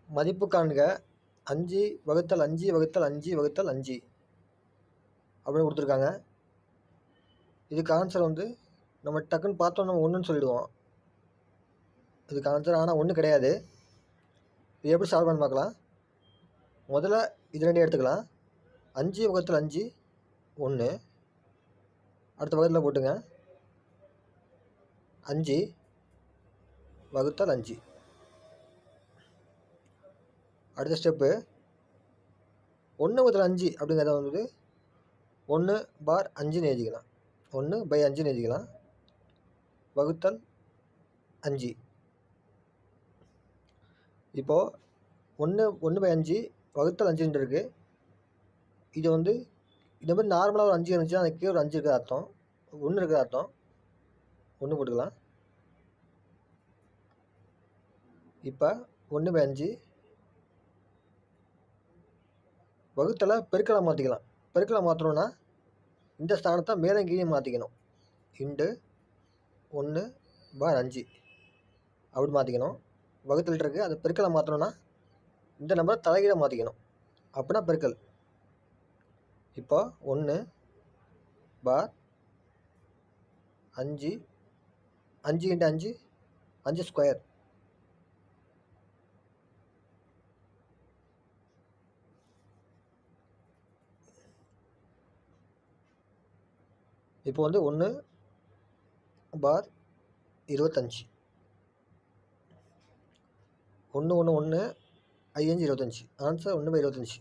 மதிப்பு காண்க 5/5/5/5 அப்படின்னு கொடுத்துருக்காங்க. இதுக்கு ஆன்சர் வந்து நம்ம டக்குன்னு பார்த்தோம் நம்ம ஒன்றுன்னு சொல்லிடுவோம். இதுக்கு ஆன்சர் ஆனால் ஒன்று கிடையாது. இது எப்படி சால்வ் பண்ணி பார்க்கலாம். முதல்ல இது ரெண்டையும் எடுத்துக்கலாம். 5/5 1, அடுத்த பக்கத்தில் போட்டுங்க 5/5. அடுத்த ஸ்டெப்பு 1/5 அப்படிங்கிறத வந்து 1/5ன்னு எழுதிக்கலாம். 1/5ன்னு எழுதிக்கலாம். வகுத்தல் 5. இப்போது 1/5 வகுத்தல் 5 இருக்குது. இது வந்து இந்த மாதிரி நார்மலாக ஒரு 5 இருந்துச்சுன்னா அதுக்கு ஒரு 5 இருக்கிற அர்த்தம், 1 இருக்கிற அர்த்தம். 1 போட்டுக்கலாம். இப்போ 1/5 வகுத்தலை பெருக்கலை மாற்றிக்கலாம். பெருக்கலை மாற்றணுன்னா இந்த ஸ்தானத்தை மேலே கீழே மாற்றிக்கணும். இண்டு 1/5 அப்படி மாற்றிக்கணும். வகுத்தல் இருக்குது, அதை பெருக்கலை மாற்றணுன்னா இந்த நம்பரை தலைகீழ மாற்றிக்கணும். அப்படின்னா பெருக்கல். இப்போ 1/5 5 × 5 5 ஸ்கொயர். இப்போ வந்து 1/25. 1 1 1 5 25. ஆன்சர் 1/25.